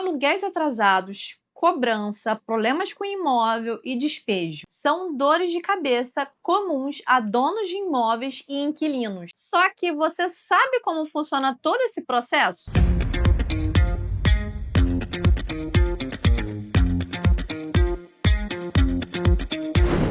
Aluguéis atrasados, cobrança, problemas com imóvel e despejo são dores de cabeça comuns a donos de imóveis e inquilinos. Só que você sabe como funciona todo esse processo?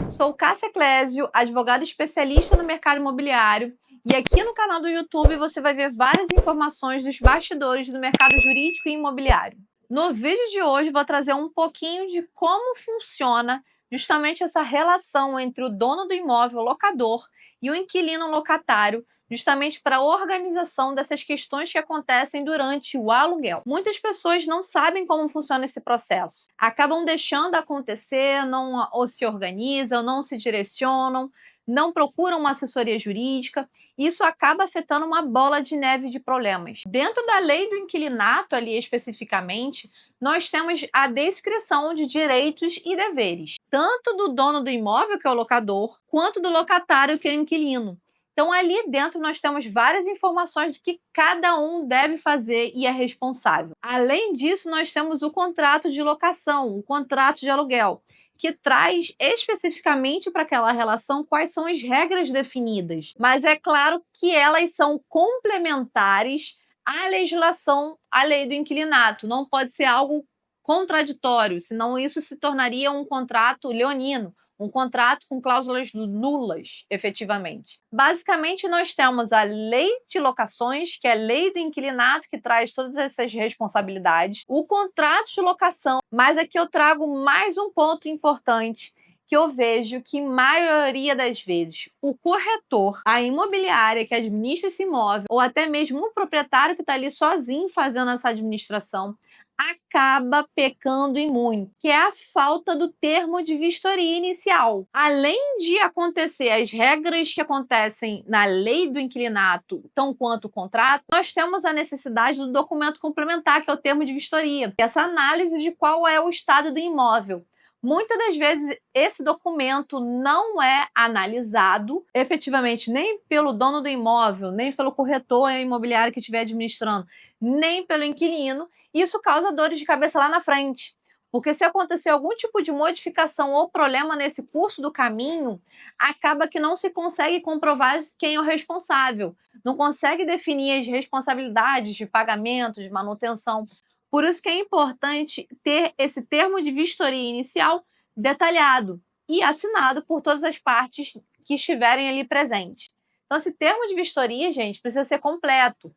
Sou Cássia Clésio, advogada especialista no mercado imobiliário, e aqui no canal do YouTube você vai ver várias informações dos bastidores do mercado jurídico e imobiliário. No vídeo de hoje vou trazer um pouquinho de como funciona justamente essa relação entre o dono do imóvel, o locador, e o inquilino locatário, justamente para a organização dessas questões que acontecem durante o aluguel. Muitas pessoas não sabem como funciona esse processo, acabam deixando acontecer, não ou se organizam, não se direcionam, não procuram uma assessoria jurídica, e isso acaba afetando uma bola de neve de problemas. Dentro da lei do inquilinato, ali especificamente, nós temos a descrição de direitos e deveres, tanto do dono do imóvel, que é o locador, quanto do locatário, que é o inquilino. Então, ali dentro, nós temos várias informações do que cada um deve fazer e é responsável. Além disso, nós temos o contrato de locação, o contrato de aluguel, que traz especificamente para aquela relação quais são as regras definidas. Mas é claro que elas são complementares à legislação, à lei do inquilinato. Não pode ser algo contraditório, senão isso se tornaria um contrato leonino, um contrato com cláusulas nulas, efetivamente. Basicamente, nós temos a lei de locações, que é a lei do inquilinato, que traz todas essas responsabilidades, o contrato de locação, mas aqui eu trago mais um ponto importante, que eu vejo que, maioria das vezes, o corretor, a imobiliária que administra esse imóvel, ou até mesmo o proprietário que está ali sozinho fazendo essa administração, acaba pecando em muito, que é a falta do termo de vistoria inicial. Além de acontecer as regras que acontecem na lei do inquilinato, tão quanto o contrato, nós temos a necessidade do documento complementar, que é o termo de vistoria, essa análise de qual é o estado do imóvel. Muitas das vezes esse documento não é analisado efetivamente nem pelo dono do imóvel, nem pelo corretor imobiliário que estiver administrando, nem pelo inquilino. Isso causa dores de cabeça lá na frente, porque se acontecer algum tipo de modificação ou problema nesse curso do caminho, acaba que não se consegue comprovar quem é o responsável, não consegue definir as responsabilidades de pagamento, de manutenção. Por isso que é importante ter esse termo de vistoria inicial detalhado e assinado por todas as partes que estiverem ali presentes. Então, esse termo de vistoria, gente, precisa ser completo.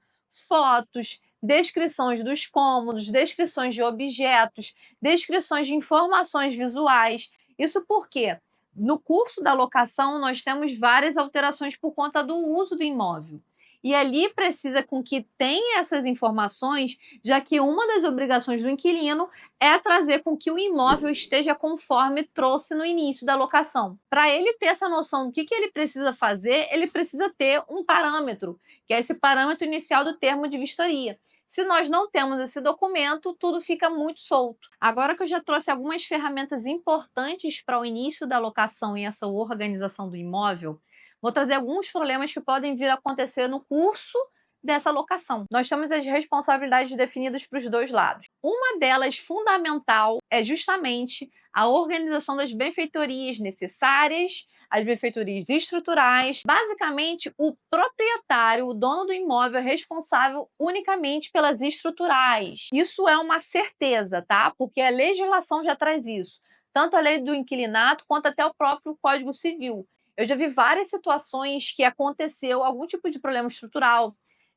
Fotos, descrições dos cômodos, descrições de objetos, descrições de informações visuais. Isso porque no curso da locação nós temos várias alterações por conta do uso do imóvel. E ali precisa com que tenha essas informações, já que uma das obrigações do inquilino é trazer com que o imóvel esteja conforme trouxe no início da locação. Para ele ter essa noção do que ele precisa fazer, ele precisa ter um parâmetro, que é esse parâmetro inicial do termo de vistoria. Se nós não temos esse documento, tudo fica muito solto. Agora que eu já trouxe algumas ferramentas importantes para o início da locação e essa organização do imóvel, vou trazer alguns problemas que podem vir a acontecer no curso dessa locação. Nós temos as responsabilidades definidas para os dois lados. Uma delas, fundamental, é justamente a organização das benfeitorias necessárias, as benfeitorias estruturais. Basicamente, o proprietário, o dono do imóvel, é responsável unicamente pelas estruturais. Isso é uma certeza, tá? Porque a legislação já traz isso. Tanto a lei do inquilinato, quanto até o próprio Código Civil. Eu já vi várias situações que aconteceu algum tipo de problema estrutural,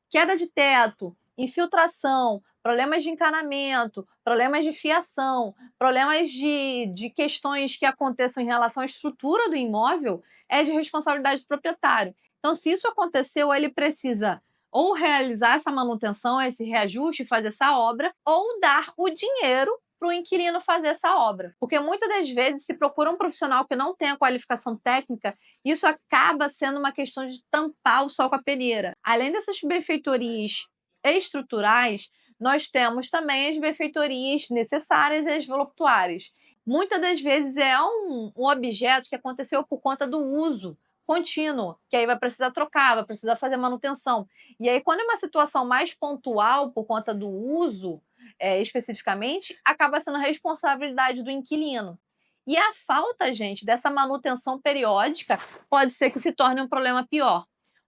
queda de teto, infiltração, problemas de encanamento, problemas de fiação, problemas de questões que aconteçam em relação à estrutura do imóvel, é de responsabilidade do proprietário. Então, se isso aconteceu, ele precisa ou realizar essa manutenção, esse reajuste, fazer essa obra, ou dar o dinheiro para o inquilino fazer essa obra. Porque muitas das vezes se procura um profissional que não tem a qualificação técnica, isso acaba sendo uma questão de tampar o sol com a peneira. Além dessas benfeitorias estruturais, nós temos também as benfeitorias necessárias e as voluptuárias. Muitas das vezes é um objeto que aconteceu por conta do uso contínuo, que aí vai precisar trocar, vai precisar fazer manutenção. E aí, quando é uma situação mais pontual por conta do uso, especificamente, acaba sendo responsabilidade do inquilino. E a falta, gente, dessa manutenção periódica pode ser que se torne um problema pior.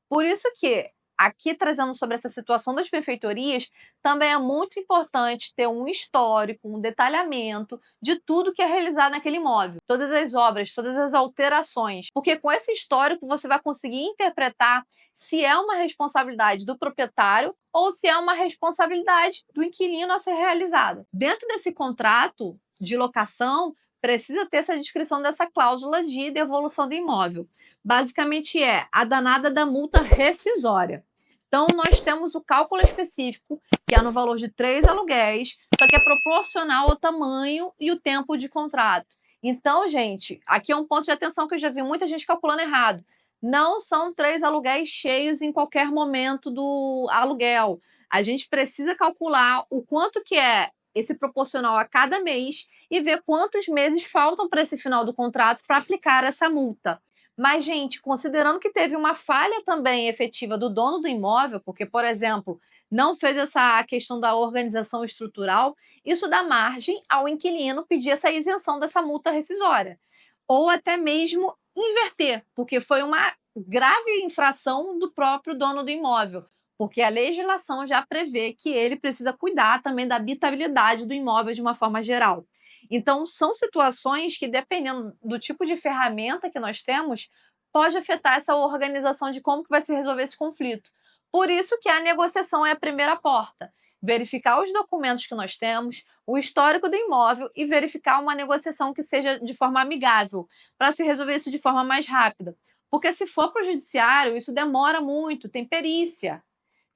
Por isso que, aqui trazendo sobre essa situação das benfeitorias, também é muito importante ter um histórico, um detalhamento de tudo que é realizado naquele imóvel, todas as obras, todas as alterações, porque com esse histórico você vai conseguir interpretar se é uma responsabilidade do proprietário ou se é uma responsabilidade do inquilino a ser realizada. Dentro desse contrato de locação, precisa ter essa descrição dessa cláusula de devolução do imóvel. Basicamente é a danada da multa rescisória. Então, nós temos o cálculo específico, que é no valor de 3 aluguéis, só que é proporcional ao tamanho e o tempo de contrato. Então, gente, aqui é um ponto de atenção que eu já vi muita gente calculando errado. Não são 3 aluguéis cheios em qualquer momento do aluguel. A gente precisa calcular o quanto que é esse proporcional a cada mês e ver quantos meses faltam para esse final do contrato para aplicar essa multa. Mas, gente, considerando que teve uma falha também efetiva do dono do imóvel, porque, por exemplo, não fez essa questão da organização estrutural, isso dá margem ao inquilino pedir essa isenção dessa multa rescisória. Ou até mesmo inverter, porque foi uma grave infração do próprio dono do imóvel, porque a legislação já prevê que ele precisa cuidar também da habitabilidade do imóvel de uma forma geral. Então, são situações que, dependendo do tipo de ferramenta que nós temos, pode afetar essa organização de como que vai se resolver esse conflito. Por isso que a negociação é a primeira porta. Verificar os documentos que nós temos, o histórico do imóvel e verificar uma negociação que seja de forma amigável, para se resolver isso de forma mais rápida. Porque se for para o judiciário, isso demora muito, tem perícia,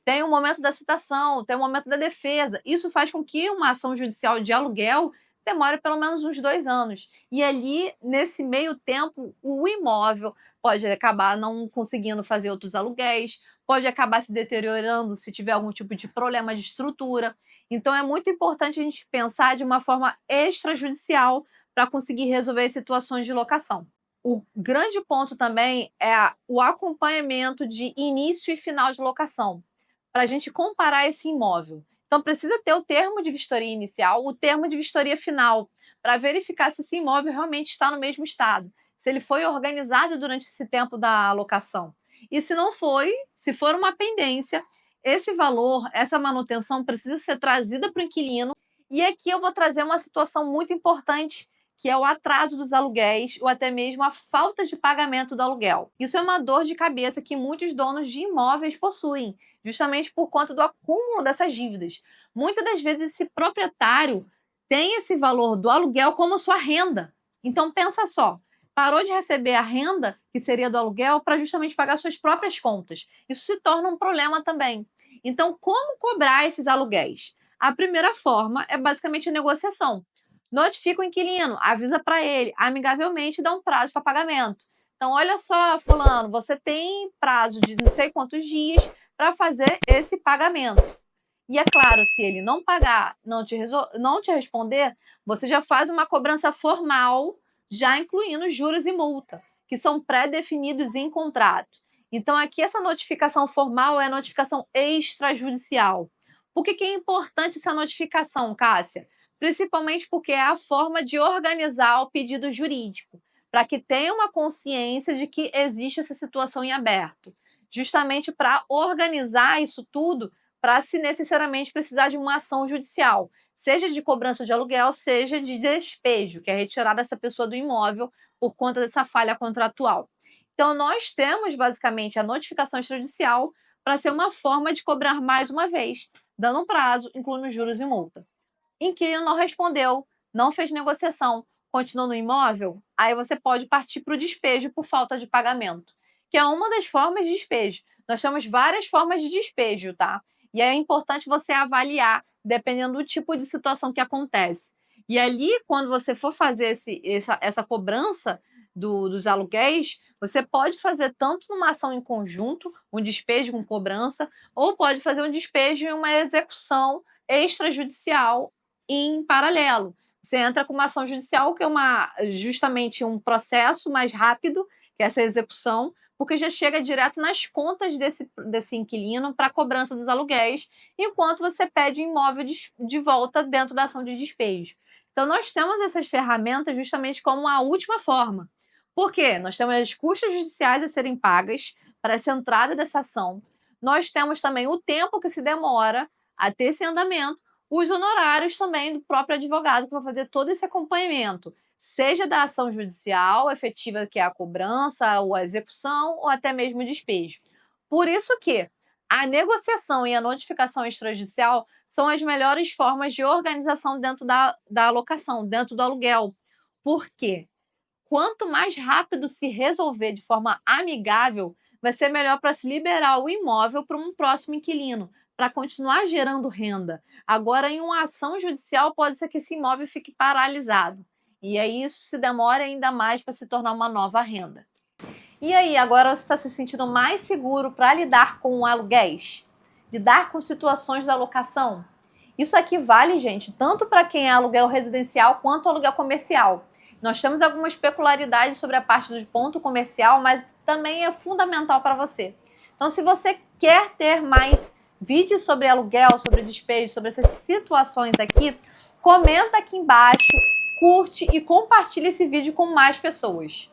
tem o momento da citação, tem o momento da defesa. Isso faz com que uma ação judicial de aluguel demore pelo menos uns 2 anos. E ali, nesse meio tempo, o imóvel pode acabar não conseguindo fazer outros aluguéis, pode acabar se deteriorando se tiver algum tipo de problema de estrutura. Então, é muito importante a gente pensar de uma forma extrajudicial para conseguir resolver as situações de locação. O grande ponto também é o acompanhamento de início e final de locação, para a gente comparar esse imóvel. Então, precisa ter o termo de vistoria inicial, o termo de vistoria final, para verificar se esse imóvel realmente está no mesmo estado, se ele foi organizado durante esse tempo da locação. E se não foi, se for uma pendência, esse valor, essa manutenção precisa ser trazida para o inquilino. E aqui eu vou trazer uma situação muito importante, que é o atraso dos aluguéis ou até mesmo a falta de pagamento do aluguel. Isso é uma dor de cabeça que muitos donos de imóveis possuem, justamente por conta do acúmulo dessas dívidas. Muitas das vezes esse proprietário tem esse valor do aluguel como sua renda. Então pensa só, parou de receber a renda, que seria do aluguel, para justamente pagar suas próprias contas. Isso se torna um problema também. Então, como cobrar esses aluguéis? A primeira forma é basicamente a negociação. Notifica o inquilino, avisa para ele, amigavelmente dá um prazo para pagamento. Então, olha só, fulano, você tem prazo de não sei quantos dias para fazer esse pagamento. E é claro, se ele não pagar, não te responder, você já faz uma cobrança formal, já incluindo juros e multa, que são pré-definidos em contrato. Então, aqui essa notificação formal é a notificação extrajudicial. Por que é importante essa notificação, Cássia? Principalmente porque é a forma de organizar o pedido jurídico, para que tenha uma consciência de que existe essa situação em aberto, justamente para organizar isso tudo, para se necessariamente precisar de uma ação judicial, seja de cobrança de aluguel, seja de despejo, que é retirar dessa pessoa do imóvel por conta dessa falha contratual. Então, nós temos basicamente a notificação extrajudicial para ser uma forma de cobrar mais uma vez, dando um prazo, incluindo juros e multa. Inquilino não respondeu, não fez negociação, continuou no imóvel, aí você pode partir para o despejo por falta de pagamento, que é uma das formas de despejo. Nós temos várias formas de despejo, tá? E é importante você avaliar, dependendo do tipo de situação que acontece. E ali, quando você for fazer essa cobrança dos aluguéis, você pode fazer tanto numa ação em conjunto, um despejo com cobrança, ou pode fazer um despejo e uma execução extrajudicial em paralelo. Você entra com uma ação judicial, que é justamente um processo mais rápido, que é essa execução, porque já chega direto nas contas desse inquilino para cobrança dos aluguéis, enquanto você pede o imóvel de volta dentro da ação de despejo. Então, nós temos essas ferramentas justamente como a última forma. Por quê? Nós temos as custas judiciais a serem pagas para essa entrada dessa ação. Nós temos também o tempo que se demora a ter esse andamento, os honorários também do próprio advogado que vai fazer todo esse acompanhamento, seja da ação judicial efetiva, que é a cobrança, ou a execução, ou até mesmo o despejo. Por isso que a negociação e a notificação extrajudicial são as melhores formas de organização dentro da alocação, dentro do aluguel. Por quê? Quanto mais rápido se resolver de forma amigável, vai ser melhor para se liberar o imóvel para um próximo inquilino, para continuar gerando renda. Agora, em uma ação judicial, pode ser que esse imóvel fique paralisado. E aí isso se demora ainda mais para se tornar uma nova renda. E aí, agora você está se sentindo mais seguro para lidar com aluguéis? Lidar com situações da locação? Isso aqui vale, gente, tanto para quem é aluguel residencial quanto aluguel comercial. Nós temos algumas peculiaridades sobre a parte do ponto comercial, mas também é fundamental para você. Então, se você quer ter mais vídeos sobre aluguel, sobre despejo, sobre essas situações aqui, comenta aqui embaixo, curte e compartilha esse vídeo com mais pessoas.